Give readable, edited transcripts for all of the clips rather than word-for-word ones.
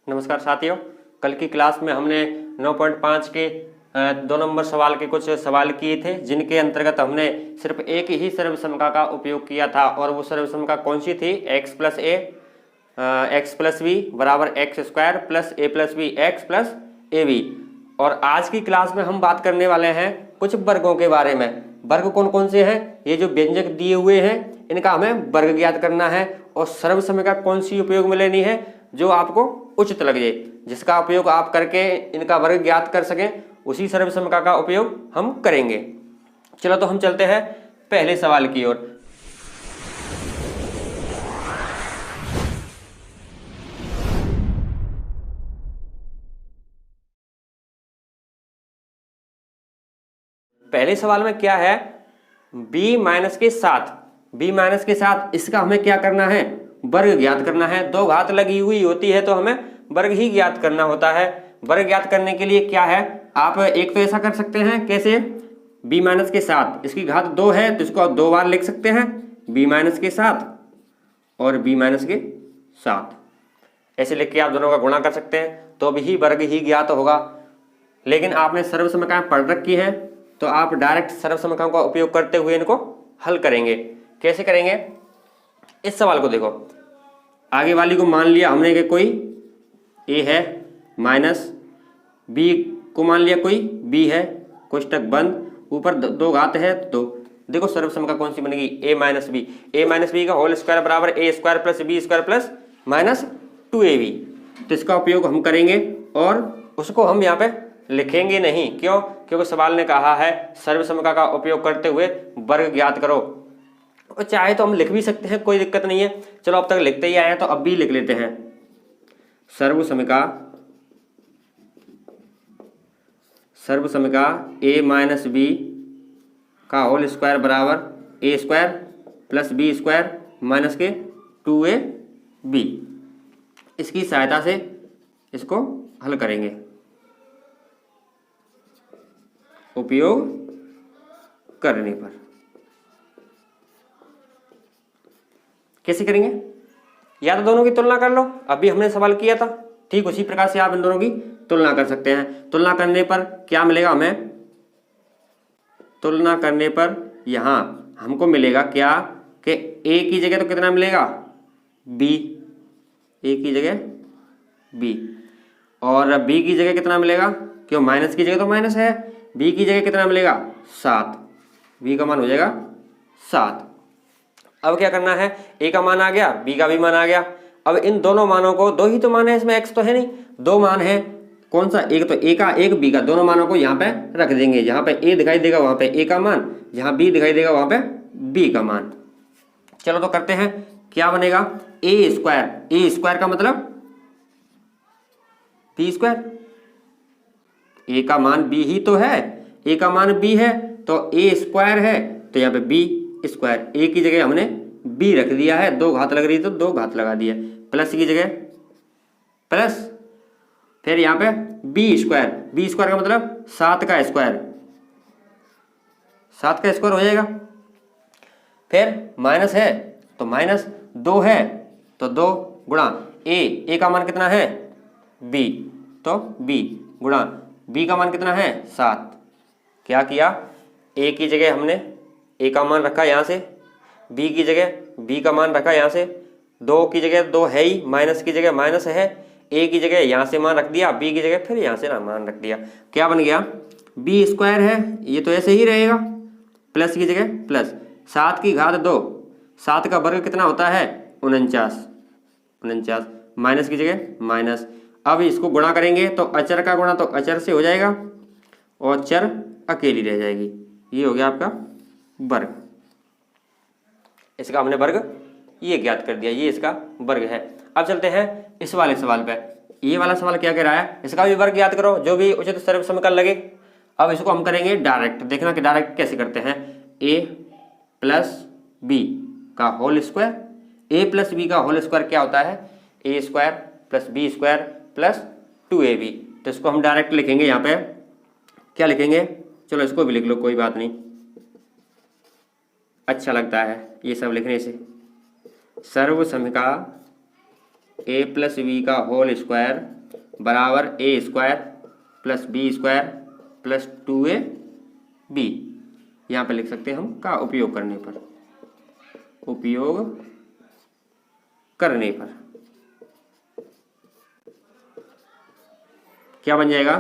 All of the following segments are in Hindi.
नमस्कार साथियों, कल की क्लास में हमने 9.5 के 2 नंबर सवाल के कुछ सवाल किए थे, जिनके अंतर्गत हमने सिर्फ एक ही सर्वसमका का उपयोग किया था और वो सर्वसमका कौन सी थी? एक्स प्लस बी बराबर x square plus a plus b x plus a b. और आज की क्लास में हम बात करने वाले हैं कुछ वर्गों के बारे में। वर्ग कौन कौन से हैं? ये जो व्यंजक दिए हुए हैं इनका हमें वर्ग ज्ञात करना है और सर्वसमका कौन सी उपयोग में लेनी है जो आपको उचित लगे, जिसका उपयोग आप करके इनका वर्ग ज्ञात कर सकें, उसी सर्वसमका का उपयोग हम करेंगे। चलो तो हम चलते हैं पहले सवाल की ओर। पहले सवाल में क्या है? b माइनस के साथ इसका हमें क्या करना है? वर्ग ज्ञात करना है। दो घात लगी हुई होती है तो हमें वर्ग ही ज्ञात करना होता है। वर्ग ज्ञात करने के लिए क्या है, आप एक तो ऐसा कर सकते हैं, कैसे? b माइनस के साथ इसकी घात 2 है तो इसको आप 2 बार लिख सकते हैं, b माइनस के साथ और b माइनस के साथ, ऐसे लिख के आप दोनों का गुणा कर सकते हैं तो भी वर्ग ही ज्ञात होगा। लेकिन आपने सर्वसमकाएं पढ़ रखी है तो आप डायरेक्ट सर्वसमकाओं का उपयोग करते हुए इनको हल करेंगे। कैसे करेंगे? इस सवाल को देखो, आगे वाली को मान लिया हमने कि कोई a है, माइनस b को मान लिया कोई b है, कोष्टक बंद, ऊपर 2 घात है तो 2। देखो सर्वसमका कौन सी बनेगी? a माइनस बी का होल स्क्वायर बराबर a square plus b square plus minus 2ab। तो इसका उपयोग हम करेंगे और उसको हम यहाँ पे लिखेंगे नहीं। क्यों? क्योंकि सवाल ने कहा है सर्वसमका का उपयोग करते हुए वर्ग ज्ञात करो। और चाहे तो हम लिख भी सकते हैं, कोई दिक्कत नहीं है। चलो अब तक लिखते ही आए हैं तो अब भी लिख लेते हैं। सर्वसमका a माइनस बी का होल स्क्वायर बराबर a square plus b square minus के 2ab। इसकी सहायता से इसको हल करेंगे। उपयोग करने पर कैसे करेंगे? या तो दोनों की तुलना कर लो, अभी हमने सवाल किया था, ठीक उसी प्रकार से आप इन दोनों की तुलना कर सकते हैं। तुलना करने पर क्या मिलेगा हमें? तुलना करने पर यहां हमको मिलेगा क्या कि a की जगह तो कितना मिलेगा? b, a की जगह b, और b की जगह कितना मिलेगा? क्यों माइनस की जगह तो माइनस है, b की जगह कितना मिलेगा? 7। b का मान हो जाएगा 7। अब क्या करना है? a का मान आ गया, b का भी मान आ गया। अब इन दोनों मानों को, 2 ही तो मान है इसमें, x तो है नहीं, 2 मान है। कौन सा? एक तो a का, एक b का, दोनों मानों को यहाँ पे रख देंगे। जहाँ पे a दिखाई देगा वहां पे a का मान, जहाँ b दिखाई देगा वहां पे b का मान। चलो तो करते हैं, क्या बनेगा? a स्क्वायर का मतलब b स्क्वायर, a का मान b ही तो है, a का मान b है तो a स्क्वायर है तो यहाँ पे b स्क्वायर, a की जगह हमने b रख दिया है, 2 घात लग रही तो 2 घात लगा दिया, प्लस की जगह प्लस, फिर यहाँ पे b स्क्वायर का मतलब 7 का स्क्वायर, 7 का स्क्वायर हो जाएगा। फिर माइनस है तो माइनस, 2 है तो 2 गुणा a का मान कितना है? b, तो b गुणा b का मान कितना है? 7। क्या किया? a की जगह हमने a का मान रखा यहाँ से, b की जगह b का मान रखा यहाँ से, 2 की जगह 2 है ही, माइनस की जगह माइनस है, a की जगह यहाँ से मान रख दिया, b की जगह फिर यहाँ से ना मान रख दिया। क्या बन गया? b स्क्वायर है, ये तो ऐसे ही रहेगा, प्लस की जगह प्लस, 7 की घात 2, 7 का वर्ग कितना होता है? 49, माइनस की जगह माइनस। अब इसको गुणा करेंगे तो अचर का गुणा तो अचर से हो जाएगा और चर अकेली रह जाएगी। ये हो गया आपका वर्ग। इसका हमने वर्ग ये ज्ञात कर दिया, ये इसका वर्ग है। अब चलते हैं इस वाले सवाल पे। ये वाला सवाल क्या कह रहा है? इसका भी वर्ग ज्ञात करो, जो भी उचित सर्वसमका लगे। अब इसको हम करेंगे डायरेक्ट। देखना कि डायरेक्ट कैसे करते हैं। a प्लस बी का whole square, a plus B का होल स्क्वायर क्या होता है? a square plus b square plus 2ab। तो इसको हम डायरेक्ट लिखेंगे। यहाँ पे क्या लिखेंगे? चलो इसको भी लिख लो, कोई बात नहीं, अच्छा लगता है ये सब लिखने से। सर्वसमका ए प्लस बी का होल स्क्वायर बराबर A square plus B square plus 2a B. यहाँ पे लिख सकते हैं हम का उपयोग करने पर, उपयोग करने पर क्या बन जाएगा?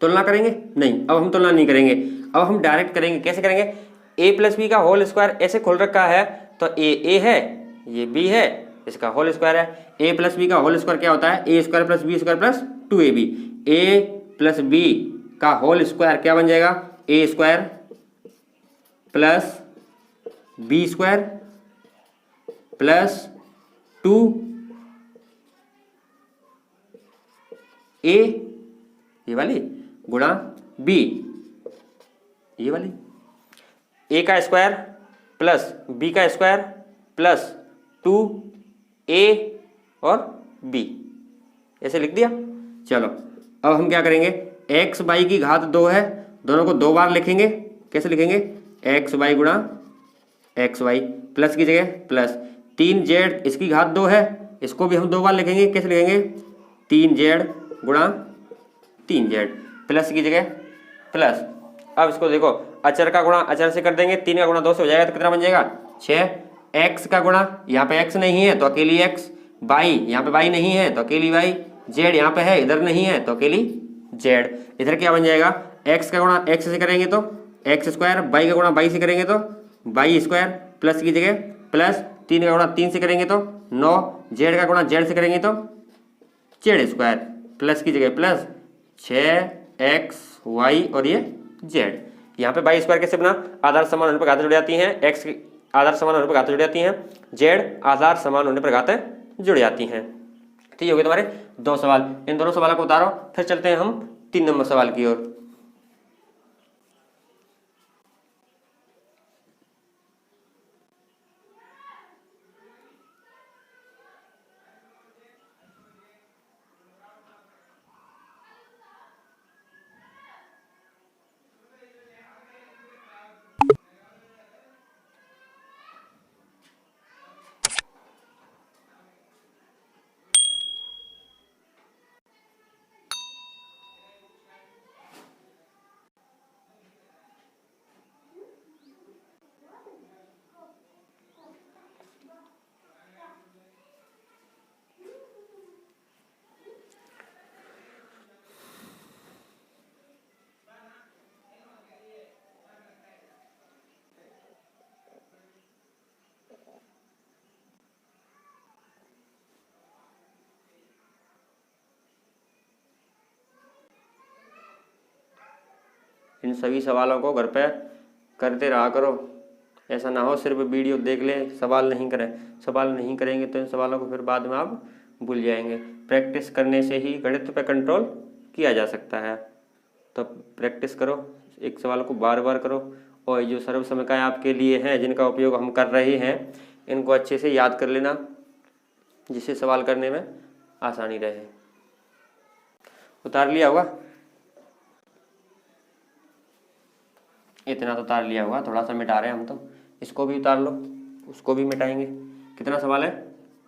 तुलना करेंगे? नहीं, अब हम तुलना नहीं करेंगे, अब हम डायरेक्ट करेंगे। कैसे करेंगे? ए प्लस बी का होल स्क्वायर ऐसे खोल रखा है तो ए है, ये बी है, इसका होल स्क्वायर है। ए प्लस बी का होल स्क्वायर क्या होता है? A square plus B square plus 2ab। A plus B का होल स्क्वायर क्या बन जाएगा? A square plus B square plus 2a, ये वाली, गुणा b, ये वाली। a का स्क्वायर प्लस b का स्क्वायर प्लस 2a और b, ऐसे लिख दिया। चलो अब हम क्या करेंगे? x बाई की घात 2 है, दोनों को 2 बार लिखेंगे। कैसे लिखेंगे? x बाई गुणा x वाई, प्लस की जगह प्लस 3z इसकी घात 2 है, इसको भी हम 2 बार लिखेंगे। कैसे लिखेंगे? 3z गुणा 3z, प्लस की जगह प्लस। अब इसको देखो, अचर का गुणा अचर से कर देंगे, 3 का गुणा 2 से हो जाएगा तो कितना बन जाएगा? 6। x का गुणा, यहाँ पे x नहीं है तो अकेली x, बाई यहाँ पे बाई नहीं है तो अकेली बाई, z यहाँ पे है इधर नहीं है तो अकेली z। इधर क्या बन जाएगा? x का गुणा x से करेंगे तो x स्क्वायर, बाई का गुणा बाई से करेंगे तो बाई स्क्वायर, प्लस की जगह प्लस, 3 का गुणा 3 से करेंगे तो 9, z का गुणा z से करेंगे तो z स्क्वायर, प्लस की जगह प्लस 6x y और ये z। यहाँ पे बाई स्क्वायर कैसे बना? आधार समान होने पर घातें जुड़ जाती हैं, x आधार समान होने पर घातें जुड़ जाती हैं, z आधार समान होने पर घातें जुड़ जाती हैं। तो ये हो गए तुम्हारे 2 सवाल। इन दोनों सवालों को उतारो, फिर चलते हैं हम 3 नंबर सवाल की ओर। इन सभी सवालों को घर पे करते रहा करो, ऐसा ना हो सिर्फ वीडियो देख लें, सवाल नहीं करें। सवाल नहीं करेंगे तो इन सवालों को फिर बाद में आप भूल जाएंगे। प्रैक्टिस करने से ही गणित पे कंट्रोल किया जा सकता है। तो प्रैक्टिस करो, एक सवाल को बार बार करो, और जो सर्व समीकरण आपके लिए हैं जिनका उपयोग हम कर रहे हैं इनको अच्छे से याद कर लेना, जिससे सवाल करने में आसानी रहे। उतार लिया होगा? इतना तो उतार लिया होगा, थोड़ा सा मिटा रहे हैं हम तो। इसको भी उतार लो, उसको भी मिटाएंगे। कितना सवाल है?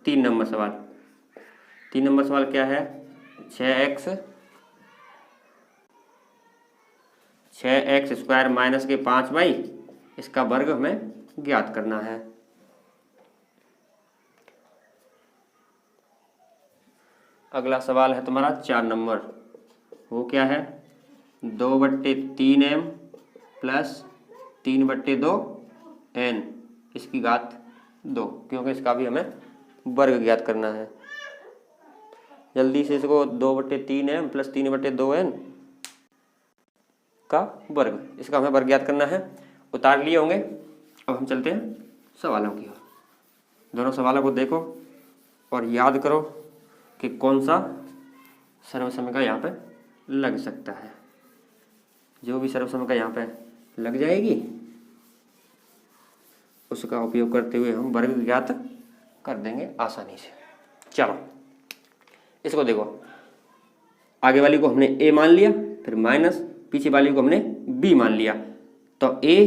3 नंबर सवाल। 3 नंबर सवाल क्या है? 6x स्क्वायर माइनस के 5y, इसका वर्ग हमें ज्ञात करना है। अगला सवाल है तुम्हारा 4 नंबर। वो क्या है? 2/3m प्लस 3/2n इसकी घात 2, क्योंकि इसका भी हमें वर्ग ज्ञात करना है। जल्दी से इसको 2/3m प्लस 3/2n का वर्ग, इसका हमें वर्ग ज्ञात करना है। उतार लिए होंगे। अब हम चलते हैं सवालों की ओर। दोनों सवालों को देखो और याद करो कि कौन सा सर्वसमीकरण यहाँ पे लग सकता है। जो भी सर्वसमीकरण यहाँ पे लग जाएगी उसका उपयोग करते हुए हम वर्ग ज्ञात कर देंगे आसानी से। चलो इसको देखो, आगे वाली को हमने a मान लिया, फिर माइनस, पीछे वाली को हमने b मान लिया। तो a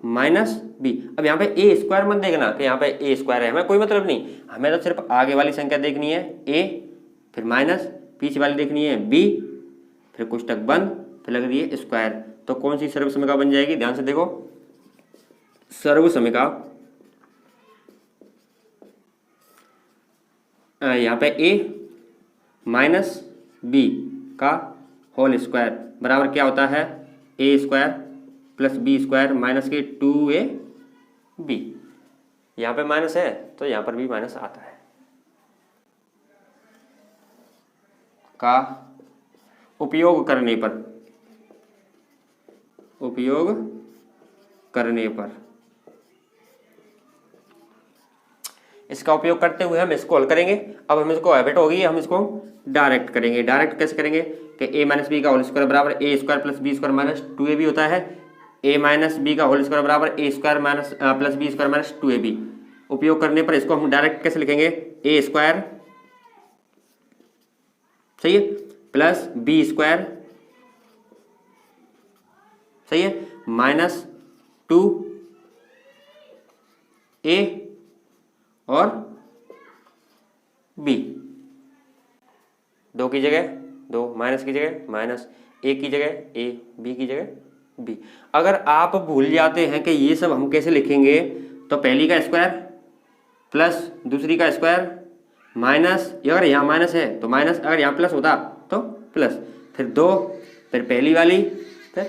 माइनस बी। अब यहाँ पे ए स्क्वायर मत देखना कि यहाँ पे ए स्क्वायर है, हमें कोई मतलब नहीं, हमें तो सिर्फ आगे वाली संख्या देखनी है ए, फिर माइनस, पीछे वाली देखनी है बी, फिर कोष्टक बंद, फिर लग रही है स्क्वायर। तो कौन सी सर्वसमिका बन जाएगी, ध्यान से देखो, सर्वसमिका यहाँ पे ए माइनस बी का होल स्क्वायर बराबर क्या होता है, A square plus B square minus के 2ab। यहाँ पे माइनस है तो यहाँ पर भी माइनस आता है। का उपयोग करने पर इसका उपयोग करते हुए हम इसको हल करेंगे। अब हम इसको हैबिट होगी, हम इसको डायरेक्ट करेंगे। डायरेक्ट कैसे करेंगे कि ए माइनस बी का होल स्क्वायर बराबर A square plus B square minus 2ab होता है। ए माइनस बी का होल स्क्वायर बराबर A square minus plus B square minus 2ab। उपयोग करने पर इसको हम डायरेक्ट कैसे लिखेंगे, ए स्क्वायर सही है प्लस बी स्क्वायर सही है माइनस 2a और बी, 2 की जगह 2, माइनस की जगह माइनस, ए की जगह ए, बी की जगह बी। अगर आप भूल जाते हैं कि ये सब हम कैसे लिखेंगे तो पहली का स्क्वायर प्लस दूसरी का स्क्वायर माइनस, अगर यहाँ माइनस है तो माइनस, अगर यहाँ प्लस होता तो प्लस, फिर 2, फिर पहली वाली फिर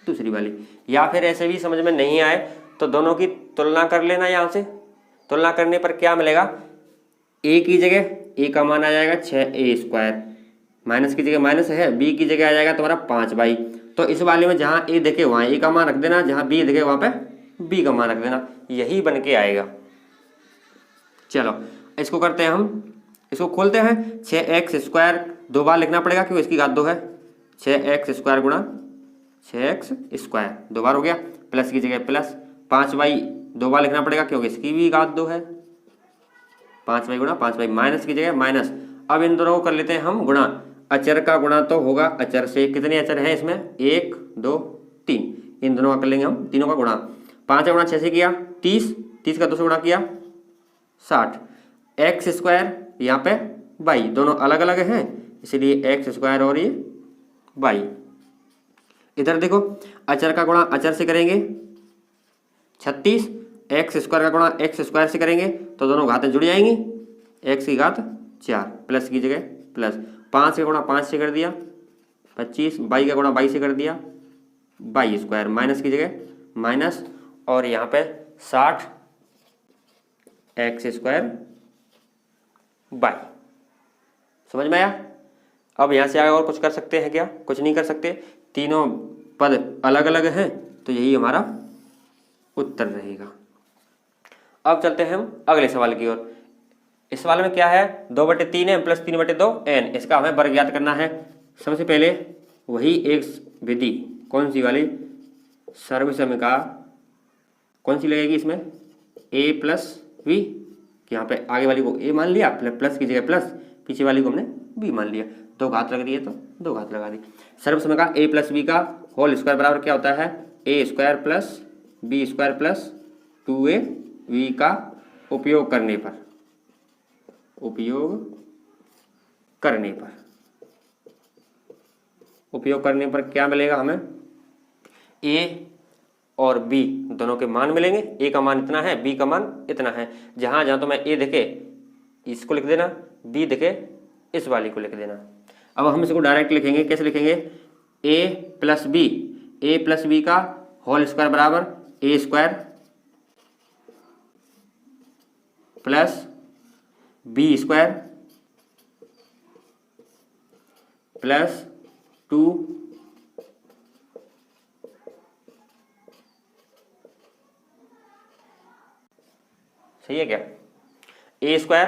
दूसरी वाली। या फिर ऐसे भी समझ में नहीं आए तो दोनों की तुलना कर लेना। यहाँ से तुलना करने पर क्या मिलेगा, ए की जगह ए का मान आ जाएगा 6a स्क्वायर, माइनस की जगह माइनस है, बी की जगह आ जाएगा तुम्हारा 5y। तो इस वाले में जहाँ ए देखे वहाँ ए का मान रख देना, जहाँ बी देखे वहाँ पे बी का मान रख देना, यही बन के आएगा। चलो इसको करते हैं हम, इसको खोलते हैं। 6x स्क्वायर 2 बार लिखना पड़ेगा क्योंकि इसकी घात 2 है, 6x स्क्वायर गुणा 6x स्क्वायर 2 बार हो गया, प्लस की जगह प्लस, 5y 2 बार लिखना पड़ेगा क्योंकि इसकी भी घात 2 है, 5y गुणा 5y, माइनस की जगह माइनस। अब इन दोनों को कर लेते हैं हम गुणा, अचर का गुणा तो होगा अचर से, कितने अचर हैं इसमें 1 2 3, इन दोनों का कर लेंगे हम, तीनों का गुणा। 5 गुणा 6 से किया 30, 30 का 2 से गुणा किया 60, एक्स स्क्वायर यहाँ पे y, दोनों अलग अलग हैं इसलिए एक्स स्क्वायर और ये y। इधर देखो अचर का गुणा अचर से करेंगे 36, एक्स स्क्वायर का गुणा एक्स स्क्वायर से करेंगे तो दोनों घातें जुड़ जाएंगी, एक्स की घात 4 प्लस की जगह प्लस, 5 का गुणा 5 से कर दिया 25, y का गुणा y से कर दिया y स्क्वायर, माइनस की जगह माइनस, और यहाँ पे 60 एक्स स्क्वायर y। समझ में आया। अब यहाँ से आगे और कुछ कर सकते हैं क्या, कुछ नहीं कर सकते, तीनों पद अलग अलग हैं तो यही हमारा उत्तर रहेगा। अब चलते हैं हम अगले सवाल की ओर। इस सवाल में क्या है, 2/3m प्लस 3/2n, इसका हमें वर्ग ज्ञात करना है। सबसे पहले वही एक विधि, कौन सी वाली, सर्वसमिका कौन सी लगेगी इसमें, a प्लस v, यहाँ पे आगे वाली को a मान लिया, प्लस की जगह प्लस, पीछे वाली को हमने b मान लिया, 2 घात लग रही है तो 2 घात लगा दी। सर्वसमिका a प्लस b का होल स्क्वायर बराबर क्या होता है, a square plus b square plus 2ab का उपयोग करने पर क्या मिलेगा हमें, a और b दोनों के मान मिलेंगे, a का मान इतना है, b का मान इतना है। जहाँ जहाँ तो मैं a देखे इसको लिख देना, b देखे इस वाली को लिख देना। अब हम इसको डायरेक्ट लिखेंगे, कैसे लिखेंगे, a प्लस b का होल स्क्वायर बराबर a square plus b square plus 2 सही है क्या, a square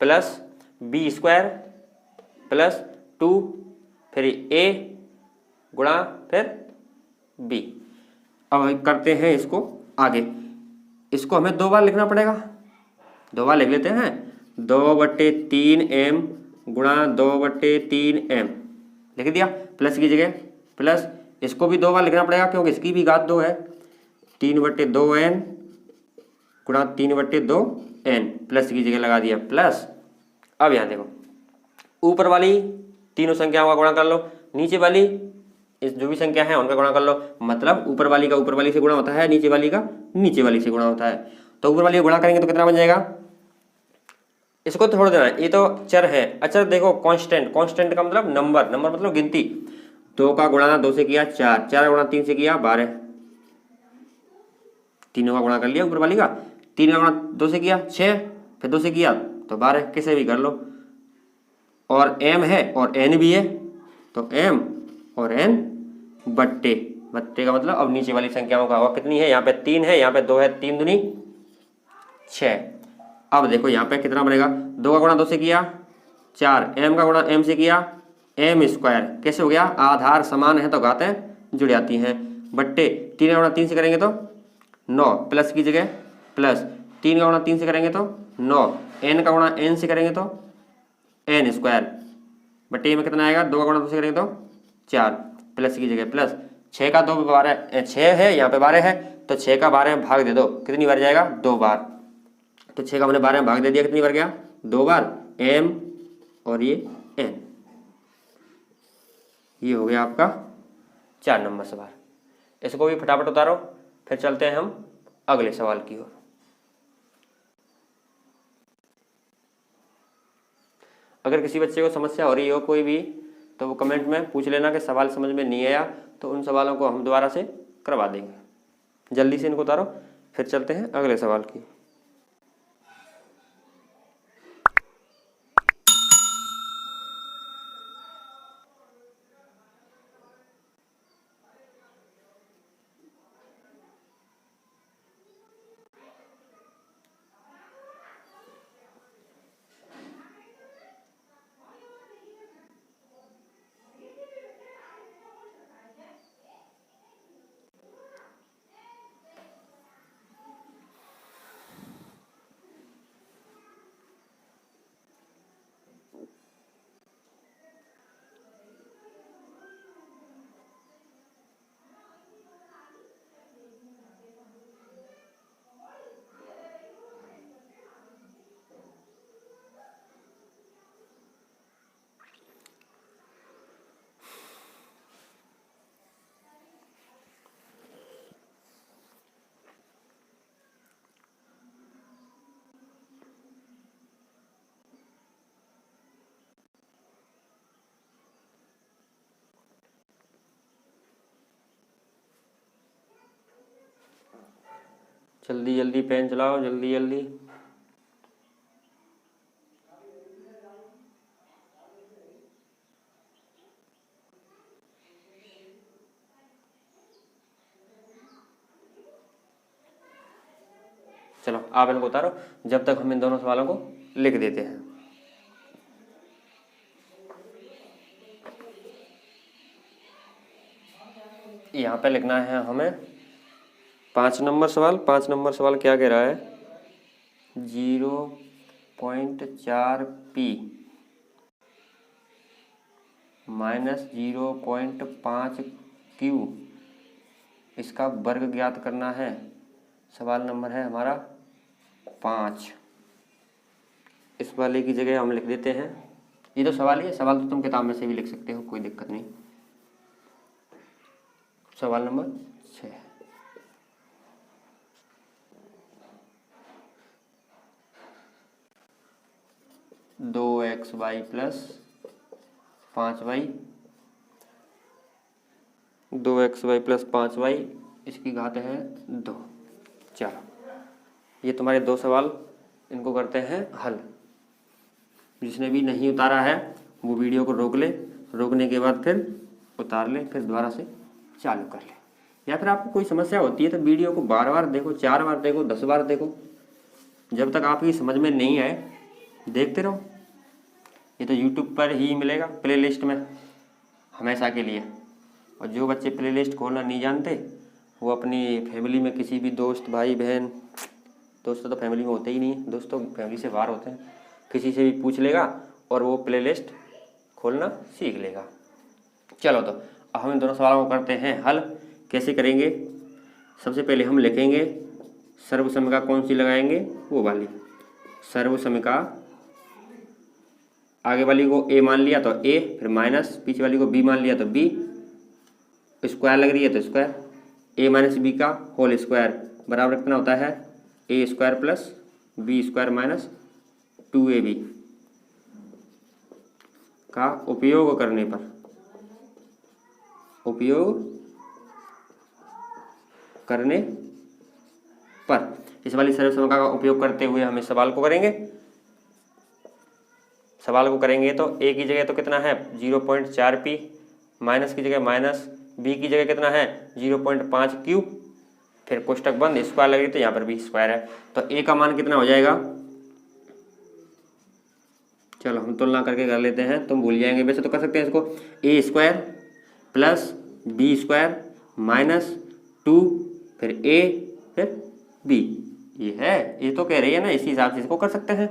plus b square plus 2 फिर a गुणा फिर b। अब करते हैं इसको आगे, इसको हमें 2 बार लिखना पड़ेगा, 2 बार लिख लेते हैं, 2/3m गुणा 2/3m लिख दिया, प्लस की जगह प्लस, इसको भी 2 बार लिखना पड़ेगा क्योंकि इसकी भी घात 2 है, 3/2n गुणा 3/2n प्लस की जगह लगा दिया प्लस। अब यहाँ देखो ऊपर वाली तीनों संख्याओं का गुणा कर लो, नीचे वाली इस जो भी संख्या है उनका गुणा कर लो। मतलब ऊपर वाली का ऊपर वाली से गुणा होता है, नीचे वाली का नीचे वाली से गुणा होता है। तो ऊपर वाली का गुणा करेंगे तो कितना बन जाएगा, इसको छोड़ देना, ये तो चर है। अच्छा देखो कांस्टेंट, कांस्टेंट का मतलब नंबर, नंबर मतलब गिनती। 2 का गुणा 2 से किया 4, 4 गुणा 3 से किया 12, तीनों का गुणा कर लिया ऊपर वाली का। 3 का गुणा 2 से किया 6, फिर 2 से किया तो 12, किसे भी कर लो। और m है और n भी है, तो m और n बट्टे, बट्टे का मतलब अब नीचे वाली संख्याओं का होगा कितनी है, यहाँ पे 3 है, यहाँ पे 2 है, 3 दूनी 6। अब देखो यहाँ पे कितना बनेगा, 2 का गुणा 2 से किया 4, m का गुणा m से किया m स्क्वायर, कैसे हो गया, आधार समान है तो घातें जुड़ जाती हैं, बट्टे 3 का गुणा 3 से करेंगे तो 9 प्लस की जगह प्लस, 3 का गुणा 3 से करेंगे तो 9, n का गुणा n से करेंगे तो n स्क्वायर, बट्टे में कितना आएगा, 2 का गुणा 2 से करेंगे तो 4 प्लस की जगह प्लस, 6 का 2 12, 6 है यहाँ पे 12 है, तो 6 का 12 में भाग दे दो, कितनी बार जाएगा, 2 बार। तो 6 का मैंने 12 में भाग दे दिया, कितनी बार गया, 2 बार। m और ये n, ये हो गया आपका 4 नंबर सवाल। इसको भी फटाफट उतारो, फिर चलते हैं हम अगले सवाल की ओर। अगर किसी बच्चे को समस्या हो रही हो कोई भी, तो वो कमेंट में पूछ लेना कि सवाल समझ में नहीं आया, तो उन सवालों को हम दोबारा से करवा देंगे। जल्दी से इनको उतारो, फिर चलते हैं अगले सवाल की। जल्दी जल्दी पेन चलाओ, जल्दी जल्दी। चलो आप इनको उतारो, जब तक हम इन दोनों सवालों को लिख देते हैं। यहाँ पे लिखना है हमें 5 नंबर सवाल। 5 नंबर सवाल क्या कह रहा है, 0.4p माइनस 0.5q इसका वर्ग ज्ञात करना है। सवाल नंबर है हमारा 5। इस वाले की जगह हम लिख देते हैं, ये तो सवाल ही है, सवाल तो तुम किताब में से भी लिख सकते हो, कोई दिक्कत नहीं। सवाल नंबर 6, दो x Y plus 5y, 2xy plus 5y इसकी घात है 2। चलो ये तुम्हारे 2 सवाल, इनको करते हैं हल। जिसने भी नहीं उतारा है वो वीडियो को रोक ले, रोकने के बाद फिर उतार ले, फिर दोबारा से चालू कर ले। या फिर आपको कोई समस्या होती है तो वीडियो को बार बार देखो, 4 बार देखो, 10 बार देखो, जब तक आपकी समझ में नहीं आए देखते रहो। ये तो YouTube पर ही मिलेगा प्लेलिस्ट में हमेशा के लिए। और जो बच्चे प्लेलिस्ट खोलना नहीं जानते वो अपनी फैमिली में किसी भी दोस्त, भाई बहन, दोस्त तो फैमिली में होते ही नहीं, दोस्त तो फैमिली से बाहर होते हैं, किसी से भी पूछ लेगा और वो प्लेलिस्ट खोलना सीख लेगा। चलो तो अब हम इन दोनों सवालों को करते हैं हल। कैसे करेंगे, सबसे पहले हम लिखेंगे सर्वसमिका कौन सी लगाएंगे, वो वाली सर्वसमिका। आगे वाली को a मान लिया तो a, फिर माइनस पीछे वाली को b मान लिया तो b, स्क्वायर लग रही है तो स्क्वायर, a माइनस बी का होल स्क्वायर बराबर कितना होता है a square plus b square minus 2ab का उपयोग करने पर इस वाली सर्वसमिका का उपयोग करते हुए हम इस सवाल को करेंगे। तो a की जगह तो कितना है 0.4p, माइनस की जगह माइनस, b की जगह कितना है 0.5 क्यूब, फिर कोष्टक बंद, स्क्वायर लग रही तो यहाँ पर भी स्क्वायर है, तो a का मान कितना हो जाएगा। चलो हम तुलना करके कर लेते हैं, तुम भूल जाएंगे, वैसे तो कर सकते हैं इसको, a square plus b square minus 2 फिर a फिर b, ये तो कह रही है ना, इसी हिसाब से इसको कर सकते हैं।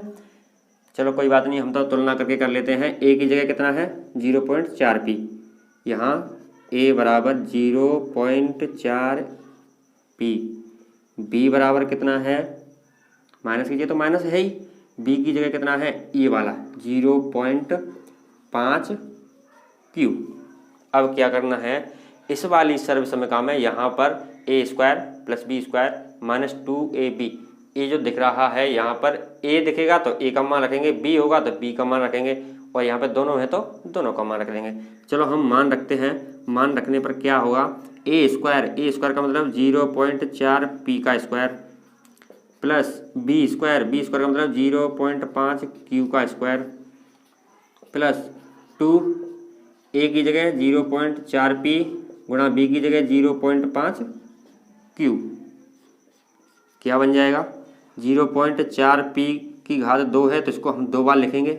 चलो कोई बात नहीं, हम तो तुलना करके कर लेते हैं। a की जगह कितना है 0.4p, यहाँ a बराबर 0.4p, b बराबर कितना है, माइनस कीजिए तो माइनस है ही, b की जगह कितना है ये वाला 0.5 क्यूब। अब क्या करना है, इस वाली सर्वसमिका में यहाँ पर a square plus b square minus 2ab, ये जो दिख रहा है यहाँ पर a दिखेगा तो a का मान रखेंगे, b होगा तो b का मान रखेंगे, और यहाँ पे दोनों है तो दोनों का मान रख देंगे। चलो हम मान रखते हैं, मान रखने पर क्या होगा, a स्क्वायर का मतलब 0.4p का स्क्वायर प्लस b स्क्वायर का मतलब 0.5 क्यू का स्क्वायर प्लस 2, a की जगह 0.4p गुणा b की जगह 0.5 क्यू, क्या बन जाएगा 0.4p की घात 2 है तो इसको हम 2 बार लिखेंगे।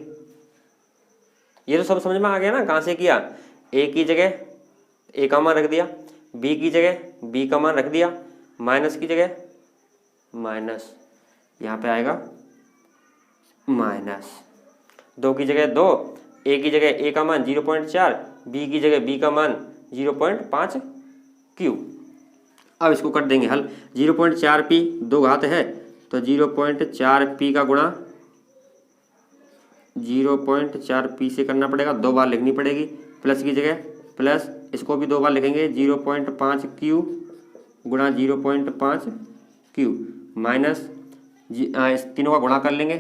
ये तो सब समझ में आ गया ना, कहाँ से किया, a की जगह a का मान रख दिया, b की जगह b का मान रख दिया, माइनस की जगह माइनस, यहाँ पे आएगा माइनस, 2 की जगह 2, a की जगह a का मान 0.4, b की जगह b का मान 0.5 क्यू। अब इसको कर देंगे हल, 0.4p 2 घात है तो 0.4p का गुणा 0.4p से करना पड़ेगा, 2 बार लिखनी पड़ेगी, प्लस की जगह प्लस, इसको भी 2 बार लिखेंगे 0.5 क्यू गुणा 0.5 क्यू माइनस, इस तीनों का गुणा कर लेंगे।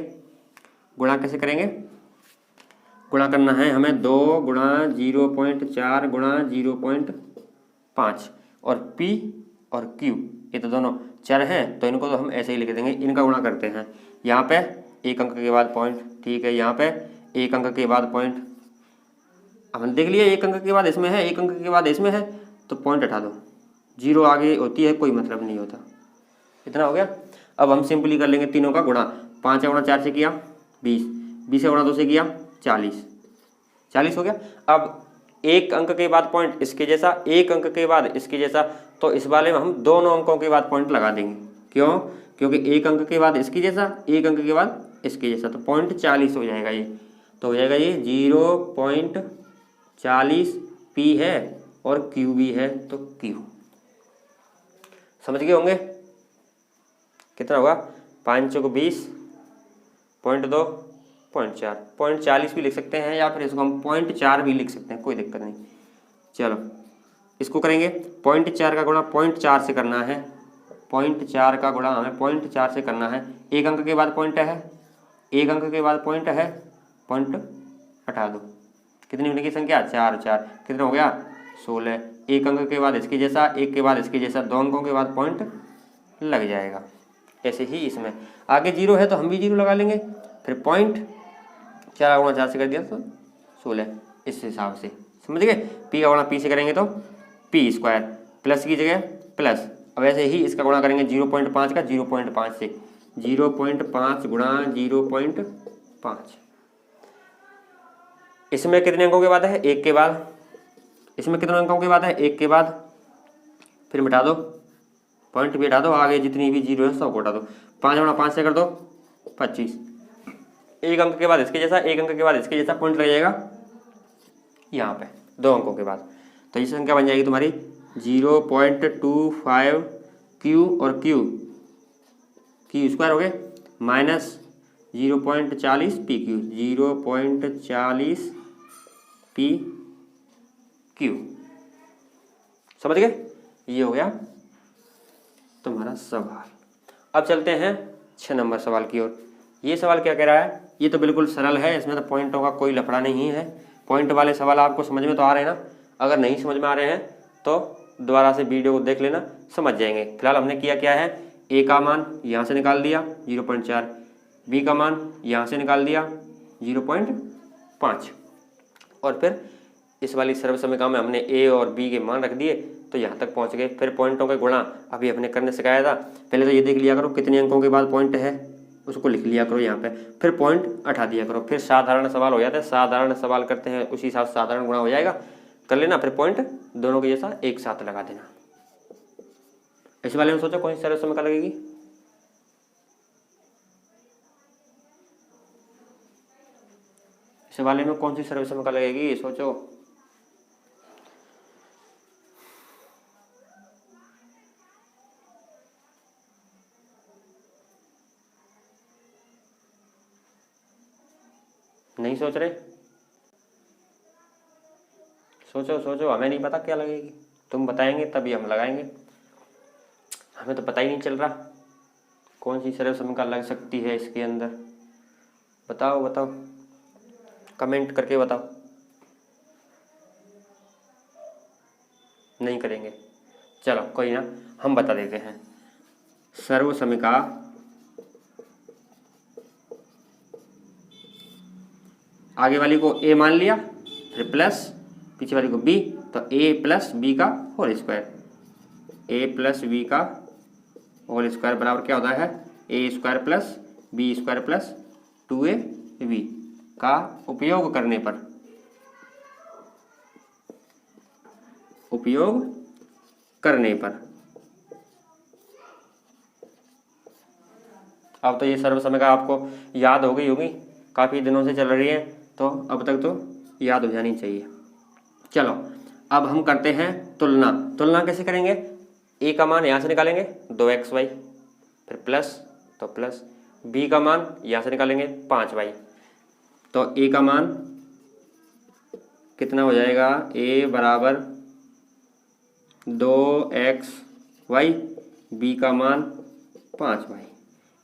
गुणा कैसे करेंगे, गुणा करना है हमें 2 गुणा 0.4 गुणा 0.5, और p और q ये तो दोनों चर हैं तो इनको तो हम ऐसे ही लिख देंगे, इनका गुणा करते हैं। यहाँ पे एक अंक के बाद पॉइंट, ठीक है, यहाँ पे एक अंक के बाद पॉइंट, हमने देख लिया एक अंक के बाद इसमें है, एक अंक के बाद इसमें है, तो पॉइंट हटा दो, 0 आगे होती है कोई मतलब नहीं होता। इतना हो गया। अब हम सिंपली कर लेंगे तीनों का गुणा, 5 गुणा 4 से किया 20, 20 गुणा 2 से किया 40, 40 हो गया। अब एक अंक के बाद पॉइंट इसके जैसा, एक अंक के बाद इसके जैसा, तो इस वाले में हम दोनों अंकों के बाद पॉइंट लगा देंगे। क्यों, क्योंकि एक अंक के बाद इसकी जैसा, एक अंक के बाद इसके जैसा, तो पॉइंट 40 हो जाएगा ये, तो हो जाएगा ये 0.40 p है और q भी है, तो q समझ गए होंगे। कितना होगा 5 चौक 20, 0.2, 0.4, 0.40 भी लिख सकते हैं, या फिर इसको हम 0.4 भी लिख सकते हैं, कोई दिक्कत नहीं। चलो इसको करेंगे, 0.4 का गुणा 0.4 से करना है, 0.4 का गुणा हमें 0.4 से करना है। एक अंक के बाद पॉइंट है, एक अंक के बाद पॉइंट है, पॉइंट हटा दो, कितनी होने की संख्या 4, 4 कितना हो गया 16, एक अंक के बाद इसके जैसा, एक के बाद इसके जैसा, 2 अंकों के बाद पॉइंट लग जाएगा। ऐसे ही इसमें आगे 0 है तो हम भी 0 लगा लेंगे, फिर पॉइंट 4 गुणा 4 से कर दिया तो 16, इस हिसाब से समझ गए। p का गुणा p से करेंगे तो p स्क्वायर, प्लस की जगह प्लस, अब ऐसे ही इसका गुणा करेंगे 0.5 का 0.5 से, 0.5 गुणा 0.5, इसमें कितने अंकों के बाद है, एक के बाद, इसमें कितने अंकों के बाद है, एक के बाद, फिर मिटा दो, पॉइंट भी हटा दो, आगे जितनी भी 0 है सब हटा दो, 5 गुणा 5 से कर दो 25, एक अंक के बाद इसके जैसा, एक अंक के बाद इसके जैसा, पॉइंट लग जाएगा यहाँ पे 2 अंकों के बाद, तो ये संख्या बन जाएगी तुम्हारी 0.25 क्यू और क्यू स्क्वायर हो गए minus 0.40 P Q, 0.40 P Q. समझ गए? ये हो गया तुम्हारा सवाल। अब चलते हैं 6 नंबर सवाल की ओर। ये सवाल क्या कह रहा है? ये तो बिल्कुल सरल है, इसमें तो पॉइंटों का कोई लफड़ा नहीं है। पॉइंट वाले सवाल आपको समझ में तो आ रहे हैं ना? अगर नहीं समझ में आ रहे हैं तो दोबारा से वीडियो को देख लेना, समझ जाएंगे। फिलहाल हमने क्या है, ए का मान यहाँ से निकाल दिया 0.4, बी का मान यहाँ से निकाल दिया 0.5, और फिर इस वाली सर्वसमीकरण में हमने ए और बी के मान रख दिए तो यहाँ तक पहुँच गए। फिर पॉइंटों के गुणा अभी हमने करने सिखाया था। पहले तो ये देख लिया करो कितने अंकों के बाद पॉइंट है, उसको लिख लिया करो यहाँ पे, फिर पॉइंट हटा दिया करो। फिर साधारण सवाल हो जाता है, साधारण सवाल करते हैं उसी हिसाब से साधारण गुणा हो जाएगा, कर लेना। फिर पॉइंट दोनों के जैसा एक साथ लगा देना। इस वाले में सोचो कौन सी सर्वसमीकरण लगेगी? इस वाले में कौन सी सर्वसमीकरण लगेगी? सोचो। नहीं सोच रहे? सोचो सोचो, हमें नहीं पता क्या लगेगी, तुम बताएंगे तभी हम लगाएंगे। हमें तो पता ही नहीं चल रहा कौन सी सर्वसमीकरण लग सकती है इसके अंदर। बताओ बताओ, कमेंट करके बताओ। नहीं करेंगे, चलो कोई ना, हम बता देते हैं। सर्वसमीकरण आगे वाली को ए मान लिया, फिर प्लस पीछे वाली को बी, तो ए प्लस बी का whole square, A plus B का होल स्क्वायर बराबर क्या होता है? A square plus B square plus 2ab का उपयोग करने पर, अब तो ये सर्वसमीकरण आपको याद हो गई होगी, काफ़ी दिनों से चल रही है, तो अब तक तो याद हो जानी चाहिए। चलो अब हम करते हैं तुलना कैसे करेंगे? ए का मान यहाँ से निकालेंगे 2xy, फिर प्लस, तो प्लस बी का मान यहाँ से निकालेंगे 5y, तो ए का मान कितना हो जाएगा? ए बराबर 2xy, बी का मान 5y।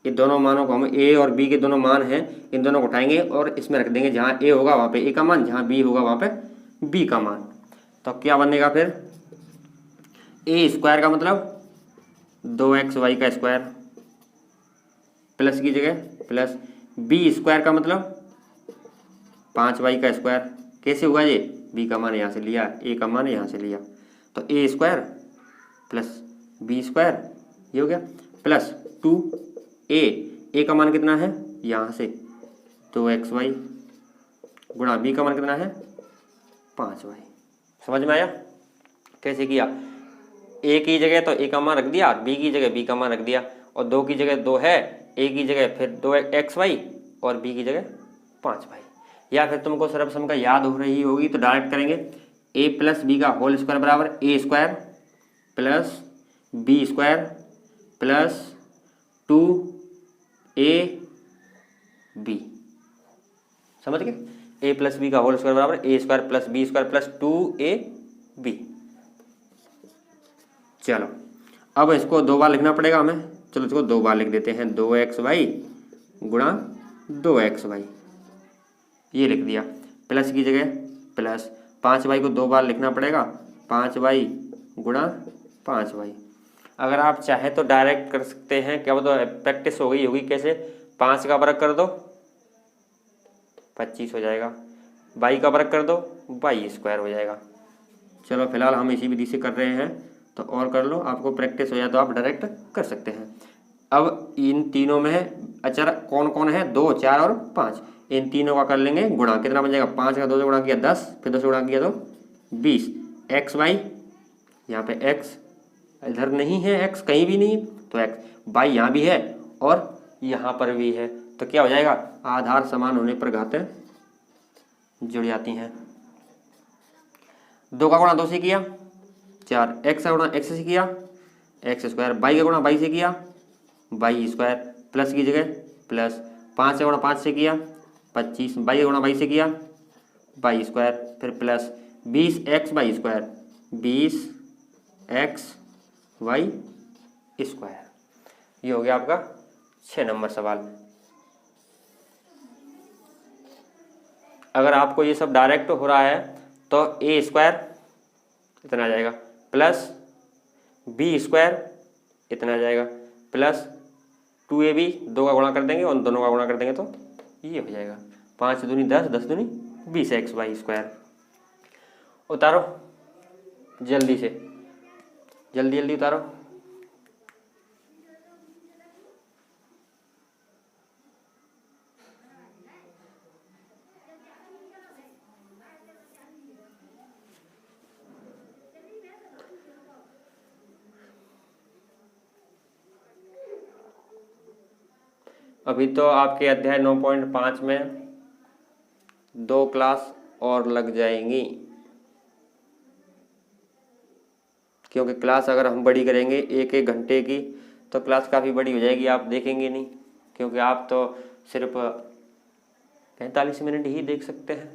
ये दोनों मानों को हम, ए और बी के दोनों मान हैं, इन दोनों को उठाएंगे और इसमें रख देंगे। जहाँ ए होगा वहाँ पे ए का मान, जहाँ बी होगा वहाँ पे बी का मान। तो क्या बनेगा फिर? ए स्क्वायर का मतलब 2xy का स्क्वायर, प्लस की जगह प्लस, बी स्क्वायर का मतलब 5y का स्क्वायर। कैसे हुआ ये? बी का मान यहाँ से लिया, ए का मान यहाँ से लिया, तो ए स्क्वायर प्लस बी स्क्वायर, ये हो गया, प्लस 2a का मान कितना है? यहाँ से 2xy गुणा बी का मान कितना है? 5y। समझ में आया कैसे किया? ए की जगह तो ए का मान रख दिया, बी की जगह बी का मान रख दिया, और 2 की जगह 2 है, ए की जगह फिर 2xy और बी की जगह 5y। या फिर तुमको सर्वसमीकरण याद हो रही होगी तो डायरेक्ट करेंगे, ए प्लस बी का होल स्क्वायर बराबर A square plus B square plus 2ab। समझ गए? ए प्लस बी का होल स्क्वायर बराबर A square plus B square plus 2ab। चलो अब इसको 2 बार लिखना पड़ेगा हमें, चलो इसको 2 बार लिख देते हैं, 2xy गुणा 2xy, ये लिख दिया। प्लस की जगह प्लस, 5y को 2 बार लिखना पड़ेगा, 5y गुणा 5y। अगर आप चाहे तो डायरेक्ट कर सकते हैं, क्या वो तो प्रैक्टिस हो गई होगी। कैसे? 5 का वर्ग कर दो 25 हो जाएगा, y का वर्ग कर दो y स्क्वायर हो जाएगा। चलो फिलहाल हम इसी विधि से कर रहे हैं, तो और कर लो, आपको प्रैक्टिस हो जाए तो आप डायरेक्ट कर सकते हैं। अब इन तीनों में अचर कौन कौन है? 2, 4 और 5। इन तीनों का कर लेंगे गुणा, कितना बन जाएगा? 5 का 2 से गुणा किया 10, फिर 2 से गुणा किया तो 20। xy, यहाँ पे x इधर नहीं है, x कहीं भी नहीं, तो x, y यहाँ भी है और यहाँ पर भी है, तो क्या हो जाएगा? आधार समान होने पर घातें जुड़ जाती हैं। 2 का गुणा 2 से किया 4, x का गुणा x से किया एक्स स्क्वायर, बाई का गुणा बाई से किया बाई स्क्वायर, प्लस की जगह प्लस, 5 से गुणा 5 से किया 25, बाई का गुणा बाई से किया बाई स्क्वायर, फिर plus 20x y square, 20x y square. ये हो गया आपका 6 नंबर सवाल। अगर आपको ये सब डायरेक्ट हो रहा है तो ए स्क्वायर इतना आ जाएगा, प्लस बी स्क्वायर इतना आ जाएगा, प्लस 2ab, 2 का गुणा कर देंगे और दोनों का गुणा कर देंगे तो ये हो जाएगा 5 दूनी 10, 10 दूनी 20x वाई स्क्वायर। उतारो जल्दी से, जल्दी जल्दी उतारो। अभी तो आपके अध्याय 9.5 में 2 क्लास और लग जाएंगी, क्योंकि क्लास अगर हम बड़ी करेंगे 1-1 घंटे की तो क्लास काफ़ी बड़ी हो जाएगी, आप देखेंगे नहीं, क्योंकि आप तो सिर्फ 45 मिनट ही देख सकते हैं,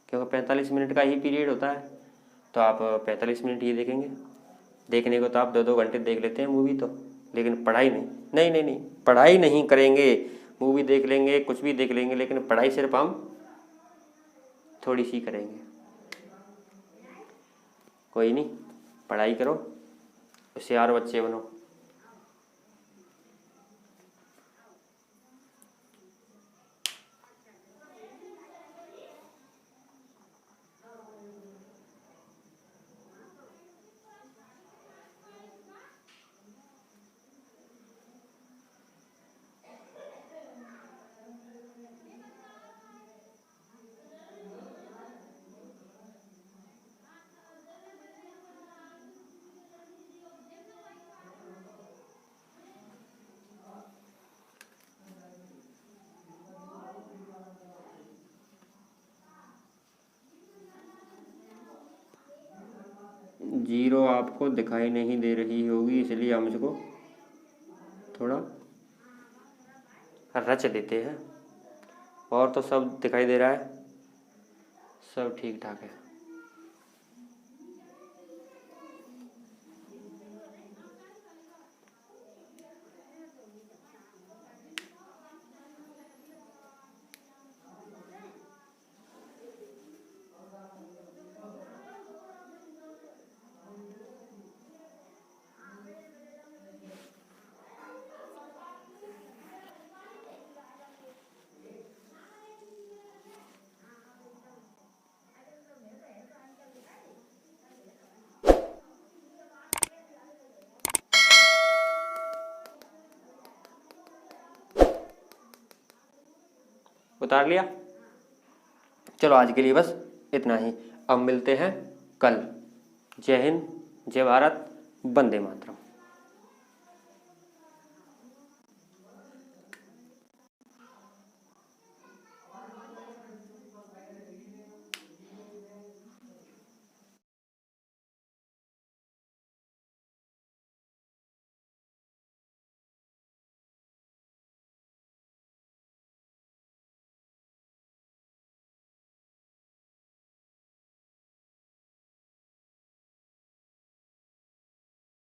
क्योंकि 45 मिनट का ही पीरियड होता है, तो आप 45 मिनट ही देखेंगे। देखने को तो आप 2-2 घंटे देख लेते हैं मूवी तो, लेकिन पढ़ाई नहीं, नहीं नहीं नहीं, पढ़ाई नहीं करेंगे। मूवी देख लेंगे, कुछ भी देख लेंगे, लेकिन पढ़ाई सिर्फ हम थोड़ी सी करेंगे। कोई नहीं, पढ़ाई करो, होशियार बच्चे बनो। जीरो आपको दिखाई नहीं दे रही होगी, इसलिए हम इसको थोड़ा रच देते हैं, और तो सब दिखाई दे रहा है, सब ठीक ठाक है। उतार लिया? चलो आज के लिए बस इतना ही, अब मिलते हैं कल। जय हिंद, जय भारत, वंदे मातरम।